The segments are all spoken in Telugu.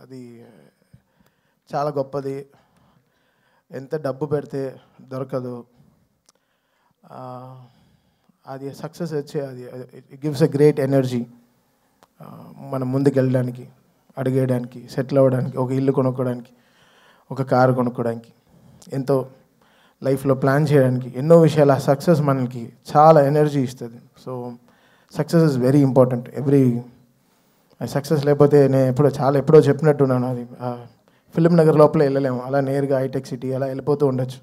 అది చాలా గొప్పది. ఎంత డబ్బు పెడితే దొరకదు. అది సక్సెస్ వచ్చే అది it gives a great energy. మనం ముందుకు వెళ్ళడానికి, అడిగేయడానికి, సెటిల్ అవ్వడానికి, ఒక ఇల్లు కొనుక్కోవడానికి, ఒక కారు కొనుక్కోవడానికి, ఎంతో లైఫ్లో ప్లాన్ చేయడానికి, ఎన్నో విషయాలు ఆ సక్సెస్ మనకి చాలా ఎనర్జీ ఇస్తుంది. So success is very important. Success లేకపోతే నేను ఎప్పుడో చెప్పినట్టున్నాను, అది ఫిలిం నగర్ లోపల వెళ్ళలేము, అలా నేరుగా హైటెక్ సిటీ అలా వెళ్ళిపోతూ ఉండొచ్చు.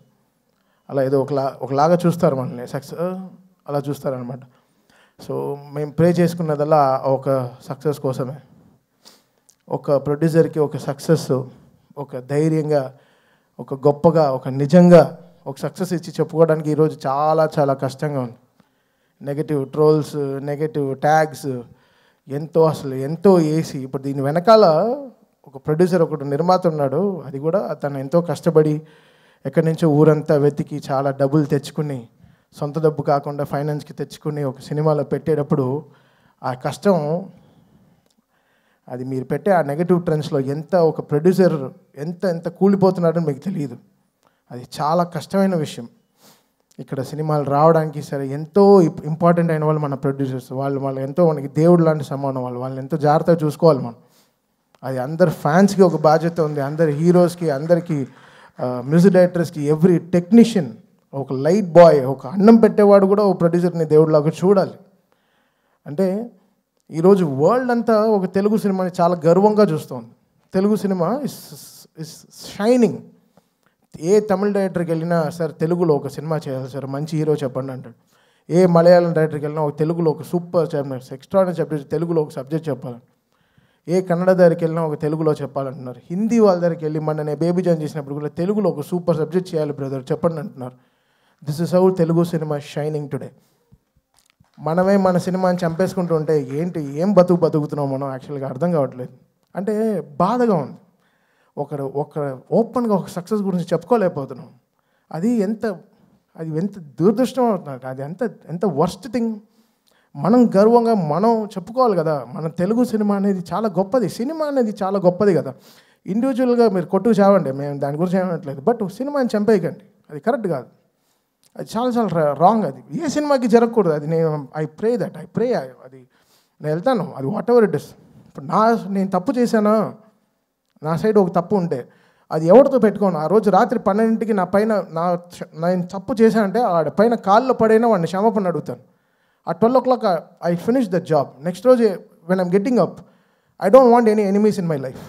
అలా ఏదో ఒకలాగా చూస్తారు మనల్ని, సక్సెస్ అలా చూస్తారనమాట. సో మేము ప్రే చేసుకున్నదల్లా ఒక సక్సెస్ కోసమే. ఒక ప్రొడ్యూసర్కి ఒక సక్సెస్, ఒక ధైర్యంగా, ఒక గొప్పగా, ఒక నిజంగా ఒక సక్సెస్ ఇచ్చి చెప్పుకోవడానికి ఈరోజు చాలా చాలా కష్టంగా ఉంది. నెగటివ్ ట్రోల్స్, నెగటివ్ ట్యాగ్స్ ఎంతో వేసి, ఇప్పుడు దీని వెనకాల ఒక ప్రొడ్యూసర్, ఒకటి నిర్మాత ఉన్నాడు. అది కూడా తను ఎంతో కష్టపడి ఎక్కడి నుంచో ఊరంతా వెతికి చాలా డబ్బులు తెచ్చుకుని, సొంత డబ్బు కాకుండా ఫైనాన్స్కి తెచ్చుకుని ఒక సినిమాలో పెట్టేటప్పుడు ఆ కష్టం, అది మీరు పెట్టే ఆ నెగటివ్ ట్రెండ్స్లో ఒక ప్రొడ్యూసర్ ఎంత కూలిపోతున్నాడని మీకు తెలియదు. అది చాలా కష్టమైన విషయం. ఇక్కడ సినిమాలు రావడానికి సరే ఎంతో ఇంపార్టెంట్ అయిన వాళ్ళు మన ప్రొడ్యూసర్స్. వాళ్ళు ఎంతో మనకి దేవుడు లాంటి సమానం. వాళ్ళని ఎంతో జాగ్రత్తగా చూసుకోవాలి మనం. అది అందరు ఫ్యాన్స్కి ఒక బాధ్యత ఉంది, అందరి హీరోస్కి, అందరికీ మ్యూజిక్ డైరెక్టర్స్కి, ఎవ్రీ టెక్నీషియన్, ఒక లైట్ బాయ్, ఒక అన్నం పెట్టేవాడు కూడా ఒక ప్రొడ్యూసర్ని దేవుడిలాగా చూడాలి. అంటే ఈరోజు వరల్డ్ అంతా ఒక తెలుగు సినిమాని చాలా గర్వంగా చూస్తుంది. Telugu cinema is shining. ఏ తమిళ డైరెక్టర్కి వెళ్ళినా, సార్ తెలుగులో ఒక సినిమా చేయాలి సార్, మంచి హీరో చెప్పండి అంటాడు. ఏ మలయాళం డైరెక్టర్కి వెళ్ళినా ఒక తెలుగులో ఒక సూపర్ ఎక్స్ట్రాడినరీ సబ్జెక్ట్, తెలుగులో ఒక సబ్జెక్ట్ చెప్పాలి. ఏ కన్నడ దగ్గరికి వెళ్ళినా ఒక తెలుగులో చెప్పాలంటున్నారు. హిందీ వాళ్ళ దగ్గరికి వెళ్ళి నేను బేబీ జాన్ చేసినప్పుడు కూడా తెలుగులో ఒక సూపర్ సబ్జెక్ట్ చేయాలి బ్రదర్ చెప్పండి అంటున్నారు. This is how Telugu cinema shining today. మనమే మన సినిమాని చంపేసుకుంటూ ఉంటే ఏం బతుకుతున్నాం మనం యాక్చువల్గా అర్థం కావట్లేదు. అంటే బాధగా ఉంది. ఒక ఓపెన్గా ఒక సక్సెస్ గురించి చెప్పుకోలేకపోతున్నాం. అది ఎంత దురదృష్టం అవుతున్నారు. అది ఎంత వర్స్ట్ థింగ్. మనం గర్వంగా మనం చెప్పుకోవాలి కదా, మన తెలుగు సినిమా అనేది చాలా గొప్పది. సినిమా అనేది చాలా గొప్పది కదా. ఇండివిజువల్గా మీరు కొట్టుకు చావండి, మేము దాని గురించి ఏమనట్లేదు. బట్ సినిమాని చంపేయకండి, అది కరెక్ట్ కాదు. అది చాలా రాంగ్. అది ఏ సినిమాకి జరగకూడదు. అది ఐ ప్రే అది నేను వెళ్తాను, అది వాట్ ఎవర్ ఇట్ ఇస్. ఇప్పుడు నేను తప్పు చేశానా, నా సైడ్ ఒక తప్పు ఉంటే అది ఎవరితో పెట్టుకోను. ఆ రోజు రాత్రి 12ంటికి నేను తప్పు చేశానంటే ఆ పైన కాల్లో పడైనా వాడిని క్షమాపణ అడుగుతాను. ఆ 12 o'clock I finish the job. Next రోజు when I'm getting up, I don't want any enemies in my life.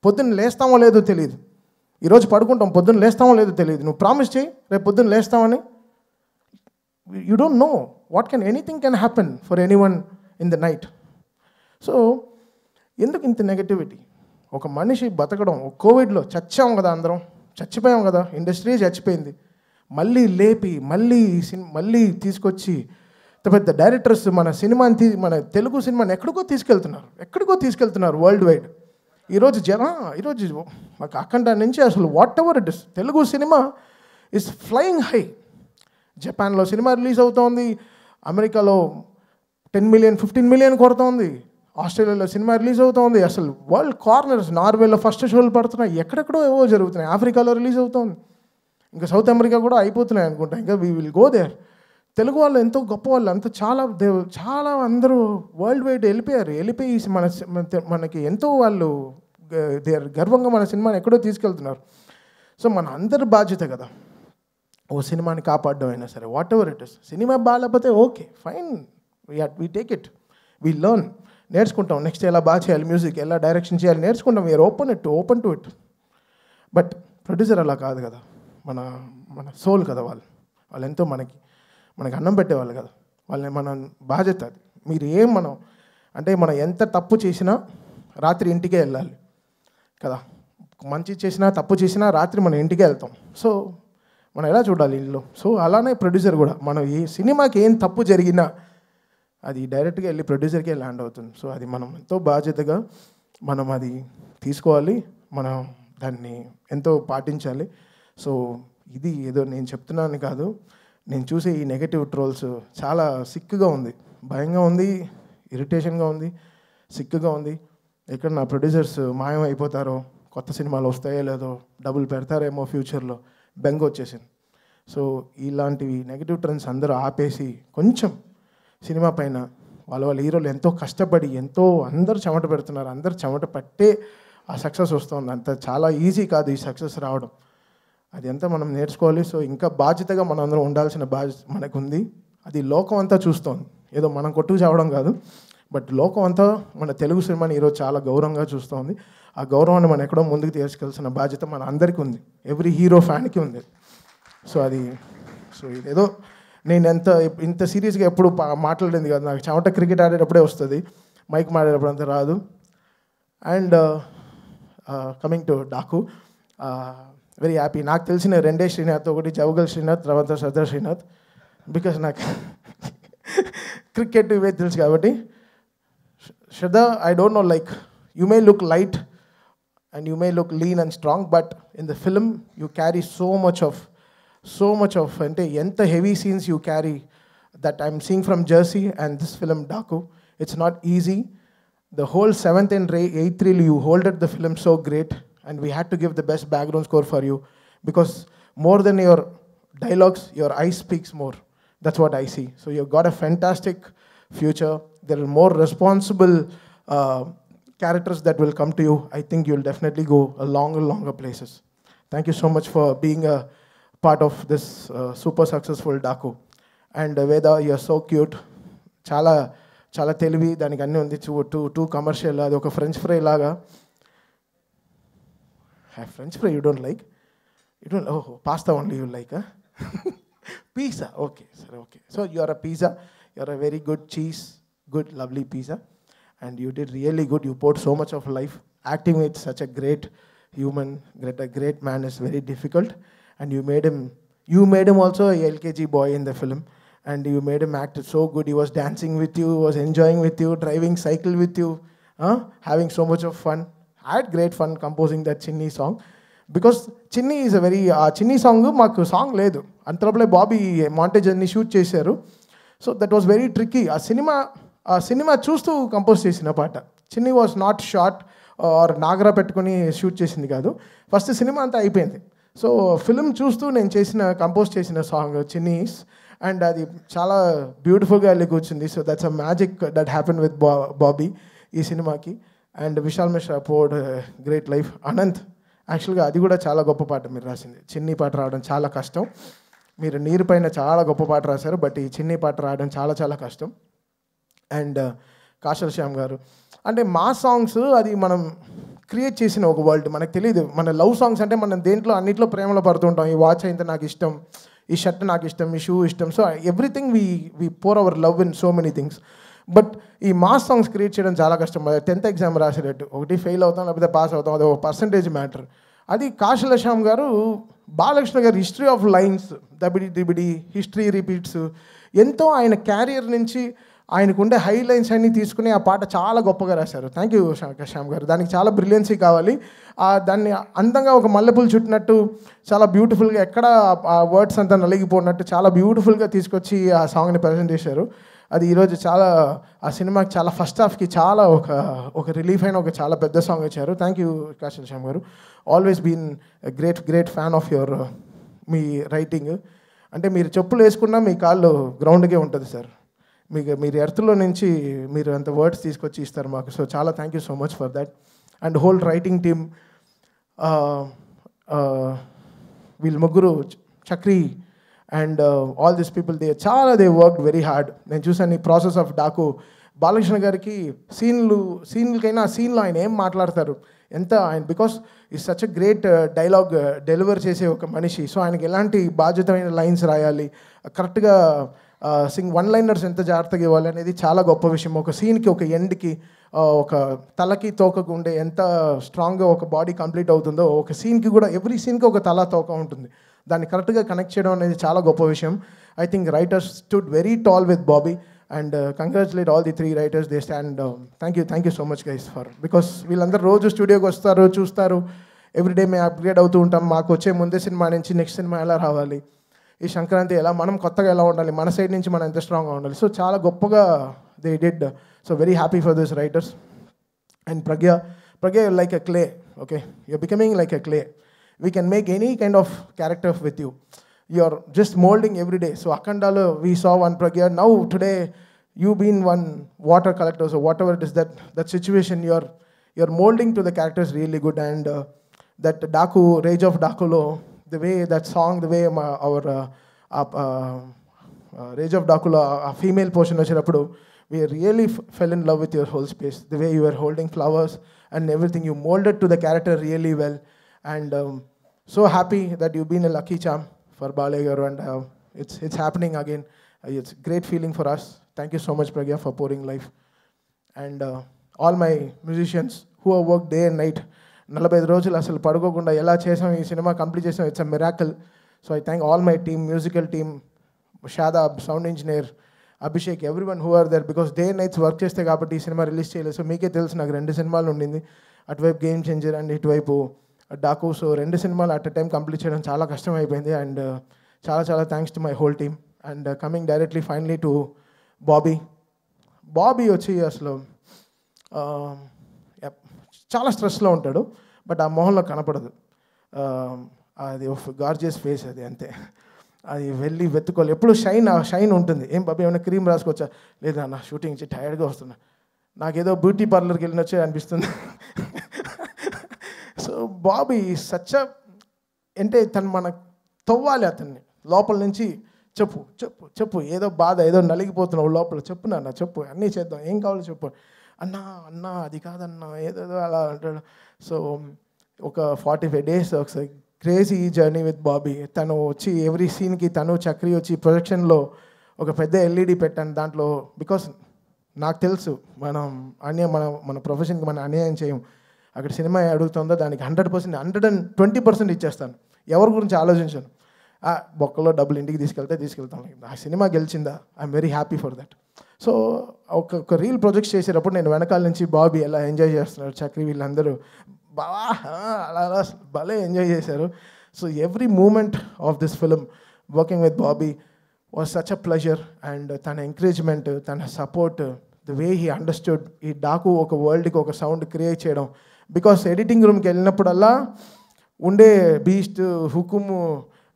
పొద్దున్న లేస్తామో లేదో తెలియదు, ఈరోజు పడుకుంటాం, పొద్దున్న లేస్తామో లేదో తెలియదు. నువ్వు ప్రామిస్ చేయి రేపు పొద్దున్న లేస్తామని. You don't know anything can happen for anyone in the night. So ఎందుకు ఇంత నెగటివిటీ? ఒక మనిషి బతకడం, కోవిడ్లో చచ్చాం కదా, అందరం చచ్చిపోయాం కదా, ఇండస్ట్రీ చచ్చిపోయింది. మళ్ళీ లేపి మళ్ళీ తీసుకొచ్చి పెద్ద డైరెక్టర్స్ మన తెలుగు సినిమాని ఎక్కడికో తీసుకెళ్తున్నారు వరల్డ్ వైడ్. ఈరోజు మాకు అఖండ నుంచి అసలు what ever it is, Telugu cinema is flying high. జపాన్లో సినిమా రిలీజ్ అవుతోంది, అమెరికాలో 10 million 15 million కొడుతోంది, ఆస్ట్రేలియాలో సినిమా రిలీజ్ అవుతోంది. అసలు వరల్డ్ కార్నర్స్, నార్వేలో ఫస్ట్ షోలు పడుతున్నాయి, ఎక్కడెక్కడో ఏవో జరుగుతున్నాయి, ఆఫ్రికాలో రిలీజ్ అవుతోంది, ఇంకా సౌత్ అమెరికా కూడా అయిపోతున్నాయి అనుకుంటా. ఇంకా we will go there. Telugu వాళ్ళు ఎంతో గొప్ప వాళ్ళు, అంత చాలా అందరూ వరల్డ్ వైడ్ వెళ్ళిపోయి మనకి ఎంతో వాళ్ళు గర్వంగా మన సినిమాని ఎక్కడో తీసుకెళ్తున్నారు. సో మన అందరి బాధ్యత కదా ఓ సినిమాని కాపాడడం అయినా సరే, whatever it is. Cinema బాగాలేకపోతే okay fine, we take it, we learn, నేర్చుకుంటాం. నెక్స్ట్ ఎలా బాగా చేయాలి, మ్యూజిక్ ఎలా డైరెక్షన్ చేయాలి నేర్చుకుంటాం. We are open to it. But producer అలా కాదు కదా, మన సోల్ కదా వాళ్ళు ఎంతో మనకి అన్నం పెట్టేవాళ్ళు కదా, మన బాధ్యత అది. మనం ఎంత తప్పు చేసినా రాత్రి ఇంటికే వెళ్ళాలి కదా, మంచి చేసినా తప్పు చేసినా రాత్రి మనం ఇంటికే వెళ్తాం. సో మనం ఎలా చూడాలి ఇల్లు. సో అలానే ప్రొడ్యూసర్ కూడా, మనం ఈ సినిమాకి ఏం తప్పు జరిగినా అది డైరెక్ట్గా వెళ్ళి ప్రొడ్యూసర్కే ల్యాండ్ అవుతుంది. సో అది మనం ఎంతో బాధ్యతగా అది తీసుకోవాలి, మనం దాన్ని ఎంతో పాటించాలి. సో ఇది ఏదో నేను చెప్తున్నాను కాదు, నేను చూసే ఈ నెగటివ్ ట్రోల్స్ చాలా సిక్కుగా ఉంది, భయంగా ఉంది, ఇరిటేషన్గా ఉంది, సిక్కుగా ఉంది. ఇక్కడ నా ప్రొడ్యూసర్స్ మాయం అయిపోతారో, కొత్త సినిమాలు వస్తాయో లేదో, డబ్బులు పెడతారేమో ఫ్యూచర్లో బెంగ వచ్చేసింది. సో ఇలాంటివి నెగిటివ్ ట్రెండ్స్ అందరూ ఆపేసి కొంచెం సినిమా పైన వాళ్ళ హీరోలు ఎంతో కష్టపడి ఎంతో అందరూ చెమట పెడుతున్నారు, అందరు చెమట పట్టే ఆ సక్సెస్ వస్తుంది. అంత చాలా ఈజీ కాదు ఈ సక్సెస్ రావడం, అది అంతా మనం నేర్చుకోవాలి. సో ఇంకా బాధ్యతగా మనం అందరం ఉండాల్సిన బాధ్యత మనకుంది. అది లోకం అంతా చూస్తోంది, ఏదో మనం కొట్టుకు చావడం కాదు, బట్ లోకం అంతా మన తెలుగు సినిమాని ఈరోజు చాలా గౌరవంగా చూస్తోంది. ఆ గౌరవాన్ని మనం ఎక్కడో ముందుకు తీసుకెళ్లాల్సిన బాధ్యత మన అందరికీ ఉంది, ఎవ్రీ హీరో ఫ్యాన్కి ఉంది. సో ఇదేదో నేను ఇంత సీరియస్గా ఎప్పుడు మాట్లాడింది కాదు, నాకు చెమట క్రికెట్ ఆడేటప్పుడే వస్తుంది, మైక్ మాడేటప్పుడు అంత రాదు. And coming to Daaku, very happy. నాకు తెలిసిన రెండే శ్రీనాథ్, ఒకటి జవగల్ శ్రీనాథ్, తర్వాత సర్దార్ శ్రీనాథ్, బికాస్ నాకు క్రికెట్ ఇవే తెలుసు కాబట్టి. Shraddha, I don't know, like, you may look light and you may look lean and strong, but in the film you carry so much of ante enta heavy scenes you carry that I'm seeing from Jersey and this film Daku. It's not easy. The whole 7th and 8th reel you holded the film so great, and we had to give the best background score for you because more than your dialogues, your eyes speaks more. That's what I see. So you've got a fantastic future. There are more responsible characters that will come to you. I think you'll definitely go a longer places. Thank you so much for being a part of this super successful Daku. And Veda, you're so cute. Chala తెలివి, దానికి అన్నీ ఉంది. టూ కమర్షియల్, అది ఒక ఫ్రెంచ్ ఫ్రై లాగా. French fry you don't like? You don't? ఓహో, pasta only you like? Pizza, okay, sir, okay. So you are a pizza, you are a very good cheese, good, lovely pizza, and you did really good. You poured so much of life. Acting with such a great human, a great man is very difficult, and you made him also a LKG boy in the film, and you made him act so good. He was dancing with you, was enjoying with you, driving cycle with you, having so much of fun. I had great fun composing that Chinni song. Because చిన్ని ఈజ్ అ వెరీ, ఆ చిన్ని సాంగ్ మాకు సాంగ్ లేదు, అంతలోపలే బాబీ మాంటేజ్ అన్ని షూట్ చేశారు. So that was very tricky. ఆ సినిమా చూస్తూ కంపోజ్ చేసిన పాట. చిన్ని వాజ్ నాట్ షార్ట్ ఆర్ నాగరా పెట్టుకుని షూట్ చేసింది కాదు, ఫస్ట్ సినిమా అంతా అయిపోయింది. సో ఫిల్మ్ చూస్తూ నేను కంపోజ్ చేసిన సాంగ్ చిన్నీస్, అండ్ అది చాలా బ్యూటిఫుల్గా వెళ్ళి కూర్చుంది. So that's a magic that happen with Bobby ఈ సినిమాకి. And Vishal Mishra poured great life. Anant, యాక్చువల్గా అది కూడా చాలా గొప్ప పాట మీరు రాసింది. చిన్ని పాట రావడం చాలా కష్టం. మీరు నీరు పైన చాలా గొప్ప పాట రాశారు, బట్ ఈ చిన్ని పాట రావడం చాలా కష్టం. అండ్ కాశల్ శ్యామ్ గారు, అంటే మా సాంగ్స్ అది మనం క్రియేట్ చేసిన ఒక వరల్డ్, మనకు తెలియదు. మన లవ్ సాంగ్స్ అంటే మనం దేంట్లో అన్నింటిలో ప్రేమలో పడుతుంటాం. ఈ వాచ్ అయితే నాకు ఇష్టం, ఈ షర్ట్ నాకు ఇష్టం, ఈ షూ ఇష్టం. So everything we pour our love in so many things. But ఈ మాస్ సాంగ్స్ క్రియేట్ చేయడం చాలా కష్టం. 10th ఎగ్జామ్ రాసేటట్టు ఒకటి ఫెయిల్ అవుతాం లేకపోతే పాస్ అవుతాం, అది ఒక పర్సంటేజ్ మ్యాటర్. అది కాశల శ్యామ్ గారు, బాలకృష్ణ గారు హిస్టరీ ఆఫ్ లైన్స్, దబిడి హిస్టరీ రిపీట్స్, ఎంతో ఆయన క్యారియర్ నుంచి ఆయనకుండే హై లైన్స్ అన్నీ తీసుకుని ఆ పాట చాలా గొప్పగా రాశారు. థ్యాంక్ యూ శ్యామ్ గారు. దానికి చాలా బ్రిలియన్సీ కావాలి. దాన్ని అందంగా ఒక మల్లెపూలు చుట్టినట్టు చాలా బ్యూటిఫుల్గా, ఎక్కడ ఆ వర్డ్స్ అంతా నలిగిపోయినట్టు చాలా బ్యూటిఫుల్గా తీసుకొచ్చి ఆ సాంగ్ని ప్రజెంట్ చేశారు. అది ఈరోజు చాలా ఆ సినిమాకి చాలా ఫస్ట్ హాఫ్కి చాలా ఒక రిలీఫ్ అయిన ఒక చాలా పెద్ద సాంగ్ ఇచ్చారు. థ్యాంక్ యూ కాశల్ Shyam garu. Always been great fan of your మీ రైటింగ్. అంటే మీరు చెప్పులు వేసుకున్నా మీ కాళ్ళు గ్రౌండ్కే ఉంటుంది సార్. మీరు ఎర్త్లో నుంచి మీరు అంత వర్డ్స్ తీసుకొచ్చి ఇస్తారు మాకు. సో చాలా thank you so much for that. And whole writing team, వీళ్ళు ముగ్గురు, Chakri and all this people, they worked very hard. నేను చూసాను ఈ ప్రాసెస్ ఆఫ్ డాకు. బాలకృష్ణ గారికి సీన్లకైనా ఆ సీన్లో ఆయన ఏం మాట్లాడతారు, ఎంత ఆయన, because is such a great dialogue deliver చేసే ఒక మనిషి. సో ఆయనకి ఎలాంటి బాధ్యతమైన లైన్స్ రాయాలి, కరెక్ట్గా వన్ లైనర్స్ ఎంత జాగ్రత్తగా ఇవ్వాలి అనేది చాలా గొప్ప విషయం. ఒక సీన్కి, ఒక ఎండ్కి, ఒక తలకి తోకకు ఉండే ఎంత స్ట్రాంగ్గా ఒక బాడీ కంప్లీట్ అవుతుందో, ఒక సీన్కి కూడా ఎవ్రీ సీన్కి ఒక తల తోక ఉంటుంది. దాన్ని కరెక్ట్గా కనెక్ట్ చేయడం అనేది చాలా గొప్ప విషయం. I think writers stood very tall with Bobby, and congratulate all the 3 writers. They stand. Thank you so much guys for, because వీళ్ళందరూ రోజు స్టూడియోకి వస్తారు, చూస్తారు. ఎవ్రీడే మేము అప్గ్రేడ్ అవుతూ ఉంటాం. మాకు వచ్చే ముందే సినిమా నుంచి నెక్స్ట్ సినిమా ఎలా రావాలి, ఈ సంక్రాంతి ఎలా, మనం కొత్తగా ఎలా ఉండాలి, మన సైడ్ నుంచి మనం ఎంత స్ట్రాంగ్గా ఉండాలి. సో చాలా గొప్పగా they did. So very happy for this writer's. And Pragya, you're like a clay, okay? You're becoming like a clay. We can make any kind of character with you. You're just molding every day. So Akhandalo, we saw one Pragya. Now today, you been one water collector, so whatever it is, that situation, you're molding to the characters really good. And that Daku, Rage of Dakulo, the way that song, the way our Rage of Dakulo, a female portion వచ్చేటప్పుడు, we really fell in love with your whole space, the way you were holding flowers and everything. You molded to the character really well. And so happy that you've been a lucky charm for Bale garu, and it's happening again. It's a great feeling for us. Thank you so much, Pragya, for pouring life. And all my musicians who have worked day and night, 45 రోజులు అసలు పడుకోకుండా ఎలా చేసాం, ఈ సినిమా కంప్లీట్ చేసాం. It's a miracle. So I thank all my team, musical team, Shadab, sound engineer, Abhishek, everyone who are there, because day nights work చేస్తే కాబట్టి ఈ సినిమా రిలీజ్ చేయలేదు. సో మీకే తెలుసు, నాకు 2 సినిమాలు ఉండింది, అటువైపు గేమ్ చేంజర్ అండ్ ఇటువైపు డాకు. సో 2 సినిమాలు అట్ ఎ టైం కంప్లీట్ చేయడం చాలా కష్టం అయిపోయింది. అండ్ చాలా చాలా thanks to my whole team. And coming directly finally to Bobby వచ్చి అసలు చాలా స్ట్రెస్లో ఉంటాడు, బట్ ఆ మొహంలో కనపడదు. అది గార్జియస్ ఫేస్, అది అంతే. అది వెళ్ళి వెతుకోవాలి, ఎప్పుడు షైన్ ఉంటుంది. ఏం బాబీ ఏమైనా క్రీమ్ రాసుకోవచ్చా? లేదా నా షూటింగ్ ఇచ్చి టైర్డ్గా వస్తున్నా, నాకేదో బ్యూటీ పార్లర్కి వెళ్ళినొచ్చే అనిపిస్తుంది. సో బాబీ సచ్ అంటే తను మన తవ్వాలి అతన్ని లోపల నుంచి. చెప్పు చెప్పు చెప్పు, ఏదో బాధ, ఏదో నలిగిపోతున్నావు లోపల, చెప్పు నాన్న చెప్పు, అన్నీ చేద్దాం, ఏం కావాలో చెప్పు. అన్నా అది కాదన్నా, ఏదేదో అలా అంటాడు. సో ఒక 45 days ఒకసారి క్రేజీ జర్నీ విత్ బాబీ. తను వచ్చి ఎవ్రీ సీన్కి తను చక్రి వచ్చి ప్రొజెక్షన్లో ఒక పెద్ద LED పెట్టాను దాంట్లో. బికాస్ నాకు తెలుసు మనం మన ప్రొఫెషన్కి మనం అన్యాయం చేయం. అక్కడ సినిమా అడుగుతుందో దానికి 100%, 120% ఇచ్చేస్తాను. ఎవరి గురించి ఆలోచించాను. బొక్కలో డబ్బులు ఇంటికి తీసుకెళ్తాను. ఆ సినిమా గెలిచిందా, I'm very happy for that. So ఒక రీల్ ప్రాజెక్ట్స్ చేసేటప్పుడు నేను వెనకాల నుంచి బాబీ ఎలా ఎంజాయ్ చేస్తున్నారు, చక్రి వీళ్ళందరూ బావా అలా భలే ఎంజాయ్ చేశారు. So every moment of this film working with Bobby was such a pleasure. And తన ఎంకరేజ్మెంట్, తన support, the way he understood ఈ డాకు ఒక వరల్డ్కి ఒక సౌండ్ క్రియేట్ చేయడం. బికాస్ ఎడిటింగ్ రూమ్కి వెళ్ళినప్పుడల్లా ఉండే బీస్ట్, హుకుము,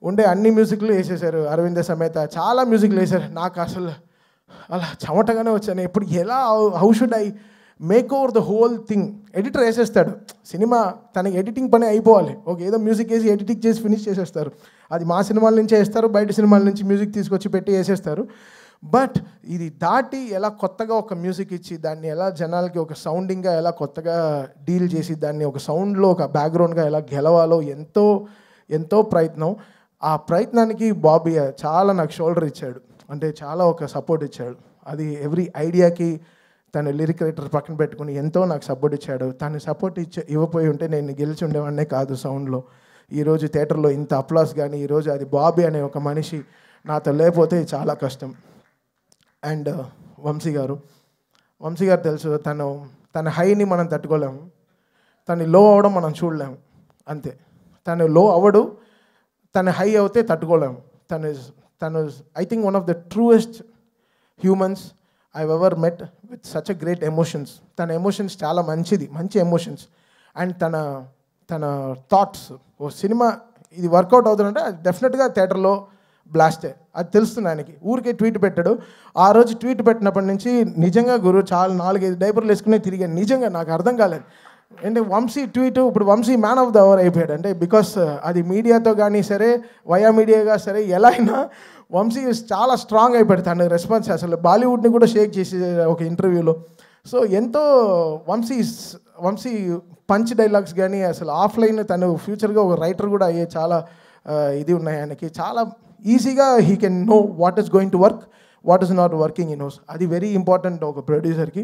ఉండే అన్ని మ్యూజిక్లు వేసేసారు. అరవింద సమేత చాలా మ్యూజిక్లు వేశారు. నాకు అసలు అలా చెమటగానే వచ్చాను. ఇప్పుడు ఎలా, how should I make over the whole thing? Editor వేసేస్తాడు సినిమా, తనకి ఎడిటింగ్ పని అయిపోవాలి. ఏదో మ్యూజిక్ వేసి ఎడిటింగ్ చేసి ఫినిష్ చేసేస్తారు. అది మా సినిమాల నుంచే వేస్తారు, బయట సినిమాల నుంచి మ్యూజిక్ తీసుకొచ్చి పెట్టి వేసేస్తారు. బట్ ఇది దాటి ఎలా కొత్తగా ఒక మ్యూజిక్ ఇచ్చి దాన్ని ఎలా జనాలకి ఒక సౌండింగ్గా ఎలా కొత్తగా డీల్ చేసి దాన్ని ఒక సౌండ్లో ఒక బ్యాక్గ్రౌండ్గా ఎలా గెలవాలో ఎంతో ఎంతో ప్రయత్నం. ఆ ప్రయత్నానికి బాబీ చాలా నాకు షోల్డర్ ఇచ్చాడు, అంటే చాలా ఒక సపోర్ట్ ఇచ్చాడు. అది ఎవ్రీ ఐడియాకి తను లిరిక్ రైటర్ పక్కన పెట్టుకుని ఎంతో నాకు సపోర్ట్ ఇచ్చాడు. తను సపోర్ట్ ఇవ్వపోయి ఉంటే నేను గెలిచి ఉండేవాడినే కాదు సౌండ్లో. ఈరోజు థియేటర్లో ఇంత అప్లాస్ కానీ ఈరోజు అది బాబీ అనే ఒక మనిషి నాతో లేకపోతే చాలా కష్టం. అండ్ వంశీ గారు తెలుసు, తన హైని మనం తట్టుకోలేము, తను లో అవ్వడం మనం చూడలేము, అంతే. తను లో అవ్వడు, తన హై అవుతే తట్టుకోలేము. తను I think one of the truest humans I've ever met with such a great emotions. తన ఎమోషన్స్ చాలా మంచి ఎమోషన్స్. అండ్ తన థాట్స్, ఓ సినిమా ఇది వర్కౌట్ అవుతుందంటే అది డెఫినెట్గా థియేటర్లో బ్లాస్టే, అది తెలుస్తుంది ఆయనకి. ఊరికే ట్వీట్ పెట్టాడు. ఆ రోజు ట్వీట్ పెట్టినప్పటి నుంచి నిజంగా గురు చాలా 4-5 డైపర్లు వేసుకునే తిరిగాను. నిజంగా నాకు అర్థం కాలేదు. అంటే వంశీ ట్వీట్, ఇప్పుడు Vamsi man of the hour అయిపోయాడు. అంటే బికాస్ అది మీడియాతో కానీ సరే, వయా మీడియాగా సరే, ఎలా అయినా వంశీ చాలా స్ట్రాంగ్ అయిపోయాడు. తన రెస్పాన్స్ అసలు బాలీవుడ్ని కూడా షేక్ చేసి ఒక ఇంటర్వ్యూలో. సో ఎంతో వంశీ పంచ్ డైలాగ్స్ కానీ అసలు ఆఫ్లైన్ తను ఫ్యూచర్గా ఒక రైటర్ కూడా అయ్యే చాలా ఇది ఉన్నాయి ఆయనకి. చాలా ఈజీగా he can know what is going to work, what is not working in house. అది వెరీ ఇంపార్టెంట్ ఒక ప్రొడ్యూసర్కి.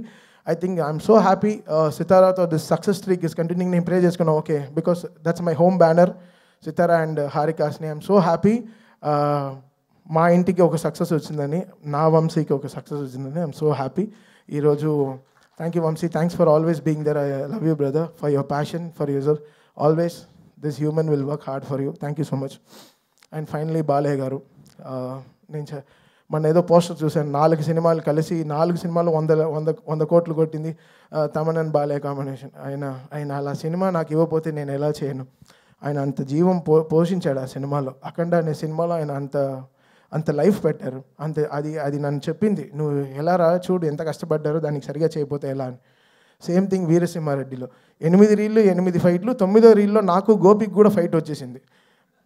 I think I'm so happy Sitara to this success streak is continuing. నేను ప్రే చేసుకున్నాను, okay, because that's my home banner Sithara and హారికాస్ని. ఐఎమ్ సో హ్యాపీ మా ఇంటికి ఒక సక్సెస్ వచ్చిందని, నా వంశీకి ఒక సక్సెస్ వచ్చిందని ఐఎమ్ సో హ్యాపీ. ఈరోజు thank you Vamsi, thanks for always being there. I love you brother, for your passion, for user always. This human will work hard for you. Thank you so much. And finally Balayya garu, మన ఏదో పోస్టర్ చూశాను, 4 సినిమాలు కలిసి 4 సినిమాలు 100 కోట్లు కొట్టింది, తమన్ అండ్ బాలయ్య కాంబినేషన్. ఆయన అలా సినిమా నాకు ఇవ్వకపోతే నేను ఎలా చేయను. ఆయన అంత జీవం పోషించాడు ఆ సినిమాలో. అఖండ అనే సినిమాలో ఆయన అంత లైఫ్ పెట్టారు. అది నన్ను చెప్పింది, నువ్వు ఎలా రా చూడు ఎంత కష్టపడ్డారో, దానికి సరిగా చేయకపోతే ఎలా అని. సేమ్ థింగ్ వీరసింహారెడ్డిలో 8 రీళ్ళు 8 ఫైట్లు, 9వ రీల్లో నాకు గోపికి కూడా ఫైట్ వచ్చేసింది.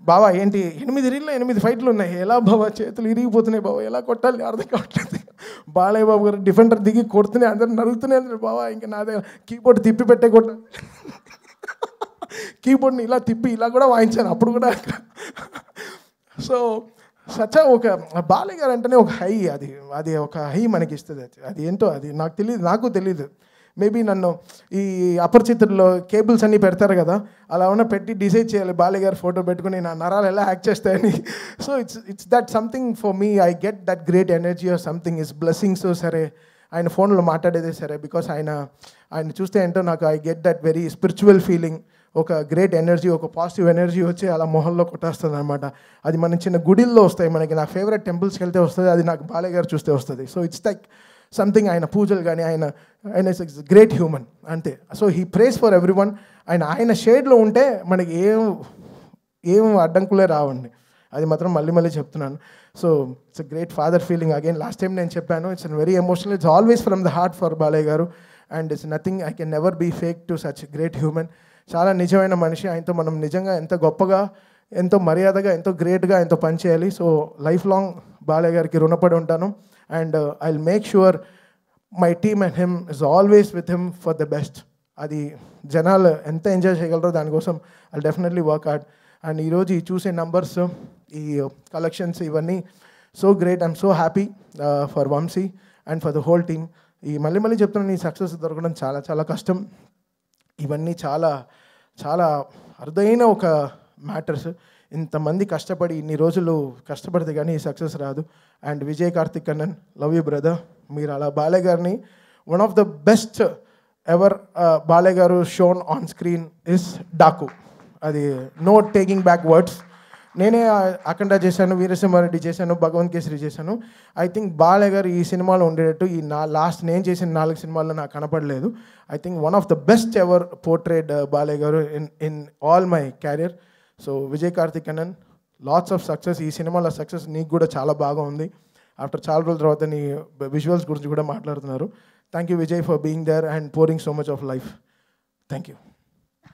బావా ఏంటి 8 రీల్లో 8 ఫైట్లు ఉన్నాయి, ఎలా బావా చేతులు ఇరిగిపోతున్నాయి బావా, ఎలా కొట్టాలి అర్థం కావట్లేదు. బాలయ్య బాబు గారు డిఫెండర్ దిగి కొడుతూనే అందరు నరుగుతూనే అందరు, బావా ఇంకా నా దగ్గర కీబోర్డ్ తిప్పి పెట్టే కొట్టాలి, కీబోర్డ్ని ఇలా తిప్పి ఇలా కూడా వాయించాను అప్పుడు కూడా. సో ఒక బాలయ్య గారు అంటేనే ఒక హై, అది ఒక హై మనకి ఇస్తుంది. అది ఏంటో అది నాకు తెలీదు. మేబీ నన్ను ఈ అపరిచితుల్లో కేబుల్స్ అన్నీ పెడతారు కదా, అలా ఉన్న పెట్టి డిసైడ్ చేయాలి బాలయ్య గారు ఫోటో పెట్టుకుని నా నరాలు ఎలా యాక్ట్ చేస్తాయని. So it's that something for me, I get that great energy or something. Is blessings సరే, ఆయన ఫోన్లో మాట్లాడేదే సరే, బికాస్ ఆయన చూస్తే ఏంటో నాకు I get that very spiritual feeling, ఒక గ్రేట్ ఎనర్జీ, ఒక పాజిటివ్ ఎనర్జీ వచ్చి అలా మొహంలో కొట్టేస్తుంది అనమాట. అది మన చిన్న గుడిల్లో వస్తాయి మనకి, నా ఫేవరెట్ టెంపుల్స్కి వెళ్తే వస్తుంది, అది నాకు బాలయ్య గారు చూస్తే వస్తుంది. సో ఇట్స్ లైక్ సంథింగ్, ఆయన పూజలు కానీ ఆయన ఇస్ గ్రేట్ హ్యూమన్ అంతే. So he prays for everyone. ఆయన షేడ్లో ఉంటే మనకి ఏం అడ్డంకులే రావండి, అది మాత్రం మళ్ళీ చెప్తున్నాను. So it's a great father feeling again. Last time నేను చెప్పాను, it's very emotional, it's always from the heart for Balayya గారు. And it's nothing, I can never be fake to such great human. చాలా నిజమైన మనిషి. ఆయనతో మనం నిజంగా ఎంత గొప్పగా, ఎంతో మర్యాదగా, ఎంతో గ్రేట్గా ఎంతో పనిచేయాలి. సో లైఫ్ లాంగ్ బాలయ్య గారికి రుణపడి ఉంటాను. And I will make sure my team and him is always with him for the best. అది జనాలు ఎంత ఎంజాయ్ చేయగలరో దానికోసం I definitely work hard. And ఈరోజు ఈ చూసే నంబర్స్, ఈ కలెక్షన్స్, ఇవన్నీ so great. I'm so happy for Vamsi and for the whole team. ఈ మళ్ళీ చెప్తున్నాను, ఈ సక్సెస్ దొరకడం చాలా చాలా కష్టం. ఇవన్నీ చాలా చాలా అరుదైన ఒక మ్యాటర్స్. ఇంతమంది కష్టపడి ఇన్ని రోజులు కష్టపడితే కానీ ఈ సక్సెస్ రాదు. And Vijay Karthik Kannan, love you brother. మీరు అలా బాలయ్య గారిని, one of the best ever Balayya గారు shown on screen is Daaku. అది నో టేకింగ్ బ్యాక్ వర్డ్స్. నేనే అఖండ చేశాను, వీరసింహారెడ్డి చేశాను, భగవంత్ కేసరి చేశాను. ఐ థింక్ బాలయ్య గారు ఈ సినిమాలో ఉండేటట్టు ఈ లాస్ట్ నేను చేసిన 4 సినిమాల్లో నాకు కనపడలేదు. I think one of the best ever portrayed Balayya గారు in all my career. So Vijay Karthik Kannan, lots of success. ఈ సినిమాలో సక్సెస్ నీకు కూడా చాలా బాగా ఉంది. ఆఫ్టర్ చాలా రోజుల తర్వాత నీ విజువల్స్ గురించి కూడా మాట్లాడుతున్నారు. Thank you Vijay for being there and pouring so much of life. Thank you.